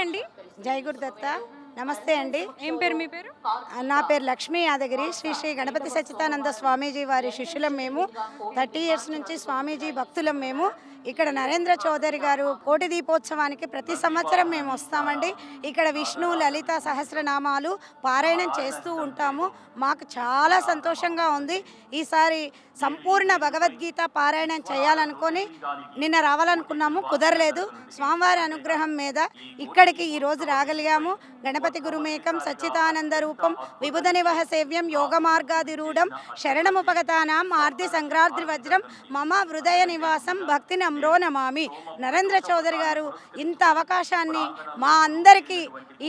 అండి. జై గురుదత్త. నమస్తే అండి. ఏం పేరు మీ పేరు? నా పేరు లక్ష్మీ యాదగిరి. శ్రీ శ్రీ గణపతి సచ్చిదానంద స్వామీజీ వారి శిష్యులం మేము. 30 ఇయర్స్ నుంచి స్వామీజీ భక్తులం మేము. ఇక్కడ నరేంద్ర చౌదరి గారు కోటి దీపోత్సవానికి ప్రతి సంవత్సరం మేము వస్తామండి. ఇక్కడ విష్ణు లలిత సహస్రనామాలు పారాయణం చేస్తూ ఉంటాము. మాకు చాలా సంతోషంగా ఉంది. ఈసారి సంపూర్ణ భగవద్గీత పారాయణం చేయాలనుకొని నిన్న రావాలనుకున్నాము, కుదరలేదు. స్వామివారి అనుగ్రహం మీద ఇక్కడికి ఈరోజు రాగలిగాము. గణపతి గురుమేకం సచ్చిదానంద రూపం విబుధ నివహ సేవ్యం యోగ మార్గాదిరూఢం శరణముపగతానాం ఆర్ది సంగ్రాద్రి వజ్రం మమ హృదయ నివాసం భక్తి నమ్రో నమామి. నరేంద్ర చౌదరి గారు ఇంత అవకాశాన్ని మా అందరికీ,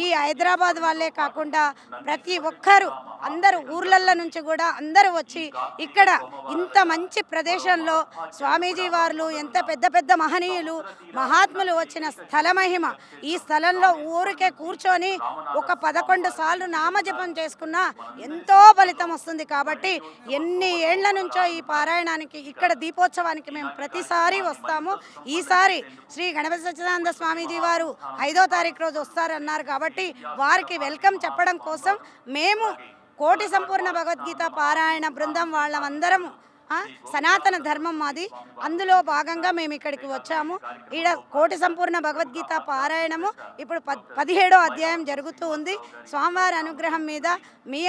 ఈ హైదరాబాద్ వాళ్ళే కాకుండా ప్రతి ఒక్కరు అందరూ ఊర్లల్లో నుంచి కూడా అందరూ వచ్చి ఇక్కడ ఇంత మంచి ప్రదేశంలో స్వామీజీ వారు ఎంత పెద్ద పెద్ద మహనీయులు మహాత్ములు వచ్చిన స్థల మహిమ. ఈ స్థలంలో ఊరికే కూర్చొని ఒక 11 సార్లు నామజపం చేసుకున్నా ఎంతో ఫలితం వస్తుంది. కాబట్టి ఎన్ని ఏళ్ల నుంచో ఈ పారాయణానికి ఇక్కడ దీపోత్సవానికి మేము ప్రతిసారి వస్తాము. ఈసారి శ్రీ గణపతి సచ్చిదానంద స్వామీజీ వారు 5వ తారీఖు రోజు వస్తారన్నారు కాబట్టి వారికి వెల్కమ్ చెప్పడం కోసం మేము కోటి సంపూర్ణ భగవద్గీత పారాయణ బృందం వాళ్ళమందరం, సనాతన ధర్మం మాది, అందులో భాగంగా మేము ఇక్కడికి వచ్చాము. ఈడ కోటి సంపూర్ణ భగవద్గీత పారాయణము ఇప్పుడు 17వ అధ్యాయం జరుగుతూ ఉంది. స్వామివారి అనుగ్రహం మీద మీ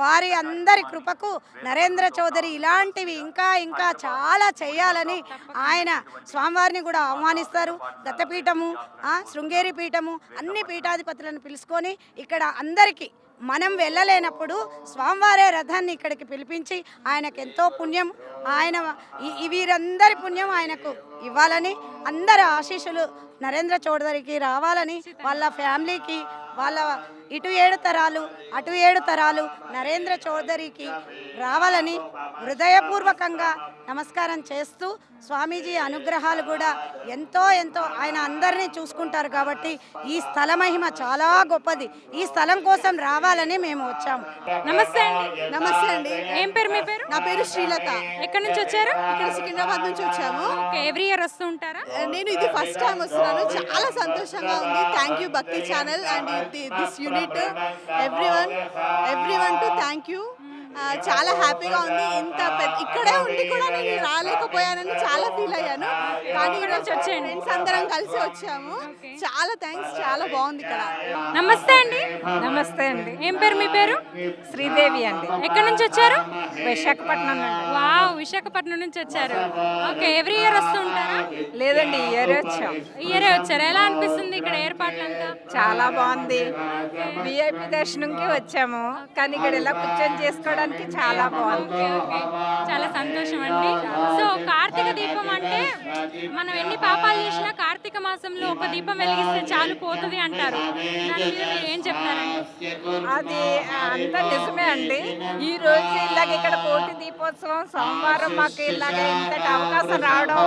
వారి అందరి కృపకు నరేంద్ర చౌదరి ఇలాంటివి ఇంకా ఇంకా చాలా చేయాలని ఆయన స్వామివారిని కూడా ఆహ్వానిస్తారు. దత్తపీఠము, శృంగేరి పీఠము, అన్ని పీఠాధిపతులను పిలుచుకొని ఇక్కడ అందరికీ మనం వెళ్ళలేనప్పుడు స్వామివారే రథాన్ని ఇక్కడికి పిలిపించి ఆయనకు ఎంతో పుణ్యం, ఆయన వీరందరి పుణ్యం ఆయనకు ఇవ్వాలని, అందరి ఆశీస్సులు నరేంద్ర చౌదరికి రావాలని, వాళ్ళ ఫ్యామిలీకి, వాళ్ళ ఇటు 7 తరాలు అటు 7 తరాలు నరేంద్ర చౌదరికి రావాలని హృదయపూర్వకంగా నమస్కారం చేస్తూ, స్వామీజీ అనుగ్రహాలు కూడా ఎంతో ఎంతో ఆయన అందరినీ చూసుకుంటారు. కాబట్టి ఈ స్థల మహిమ చాలా గొప్పది. ఈ స్థలం కోసం రావాలని మేము వచ్చాము. నమస్తే అండి. నమస్తే అండి. ఏం పేరు మీ పేరు? నా పేరు శ్రీలత. ఎక్కడి నుంచి వచ్చారు? ఇక్కడ సికింద్రాబాద్ నుంచి వచ్చాము. ఎవ్రీ ఇయర్ వస్తూ ఉంటారా? నేను ఇది ఫస్ట్ టైం వస్తున్నాను. చాలా సంతోషంగా ఉంది. థ్యాంక్ యూ భక్తి channel and this unit, everyone to thank you. చాలా హ్యాపీగా ఉంది. ఇంత ఇక్కడే ఉండి కూడా నేను రాలేకపోయానని చాలా ఫీల్ అయ్యాను. కానీ ఈరోజు వచ్చాను, ఫ్రెండ్స్ అందరం కలిసి వచ్చాము. చాలా థ్యాంక్స్, చాలా బాగుంది ఇక్కడ. నమస్తే అండి. నమస్తే అండి. ఏం పేరు మీ పేరు? శ్రీదేవి అండి. ఎక్కడి నుంచి వచ్చారు? విశాఖపట్నం అండి. వావ్, విశాఖపట్నం నుంచి వచ్చారు. ఓకే, ఎవ్రీ ఇయర్ వస్తూ ఉంటారా? లేదండి, ఈ ఇయర్ వచ్చాం. ఇయరే వచ్చారు. ఎలా అనిపిస్తుంది ఇక్కడ ఏర్పాట్లంతా? చాలా బాగుంది. విఐపి దర్శనంకి వచ్చాము, కానీ ఇక్కడ ఇలా కూర్చొని చేసుకోవడానికి చాలా బాగుంది. చాలా సంతోషం అండి. సో కార్తీక దీపం అంటే మనం ఎన్ని పాపాలు చేసినా కార్తీక మాసంలో ఒక దీపం వెలిగిస్తే చాలు పోతుంది అంటారు. దాని మీద మీరు ఏం చెప్తారండి? అది అంత నిజమే అండి. ఈ రోజు ఇలాగ ఇక్కడ కోటి దీపోత్సవం సోమవారం మాకు ఇలాగ ఇంతటి అవకాశం రావడం,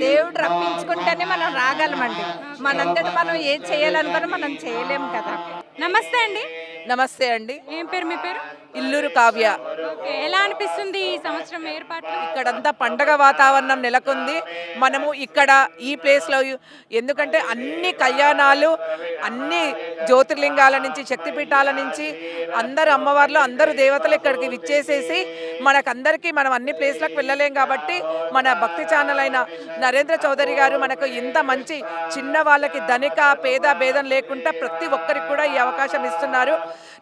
దేవుడు రప్పించుకుంటేనే మనం రాగలమండి. మనంతటి మనం ఏం చేయాలనుకుని మనం చేయలేము కదా. నమస్తే అండి. నమస్తే అండి. ఏం పేరు మీ పేరు? ఇల్లూరు కావ్య. ఓకే, ఎలా అనిపిస్తుంది ఈ సంవత్సరం ఏర్పాట్లు? ఇక్కడంతా పండగ వాతావరణం నెలకొంది. మనము ఇక్కడ ఈ ప్లేస్లో ఎందుకంటే అన్ని కళ్యాణాలు, అన్ని జ్యోతిర్లింగాల నుంచి, శక్తిపీఠాల నుంచి అందరు అమ్మవార్లు, అందరు దేవతలు ఇక్కడికి విచ్చేసేసి మనకందరికీ మనం అన్ని ప్లేస్లకు వెళ్ళలేం కాబట్టి మన భక్తి ఛానల్ అయిన నరేంద్ర చౌదరి గారు మనకు ఇంత మంచి చిన్న వాళ్ళకి ధనిక పేద భేదం లేకుండా ప్రతి ఒక్కరికి కూడా ఈ అవకాశం ఇస్తున్నారు.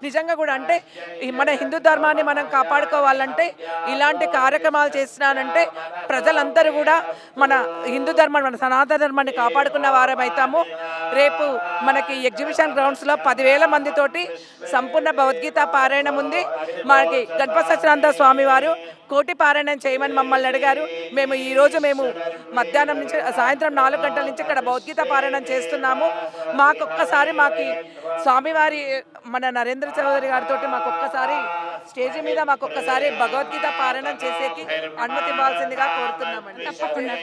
నిజంగా కూడా అంటే మన హిందూ ధర్మాన్ని మనం కాపాడుకోవాలంటే ఇలాంటి కార్యక్రమాలు చేస్తున్నానంటే ప్రజలందరూ కూడా మన హిందూ ధర్మాన్ని, మన సనాతన ధర్మాన్ని కాపాడుకున్న వారం అవుతాము. రేపు మనకి ఎగ్జిబిషన్ గ్రౌండ్స్లో 10,000 మందితోటి సంపూర్ణ భగవద్గీత పారాయణం ఉంది. మనకి గణపతి సచ్చిదానంద స్వామి వారు కోటి పారాయణం చేయమని మమ్మల్ని అడిగారు. ఈరోజు మేము మధ్యాహ్నం నుంచి సాయంత్రం 4 గంటల నుంచి ఇక్కడ భగవద్గీత పారాయణం చేస్తున్నాము. మాకొక్కసారి స్వామివారి మన నరేంద్ర చౌదరి గారితో మాకొక్కసారి స్టేజ్ మీద మాకొక్కసారి భగవద్గీత పారాయణం చేసేకి అనుమతి ఇవ్వాల్సిందిగా కోరుతున్నామండి. తప్పకుండా.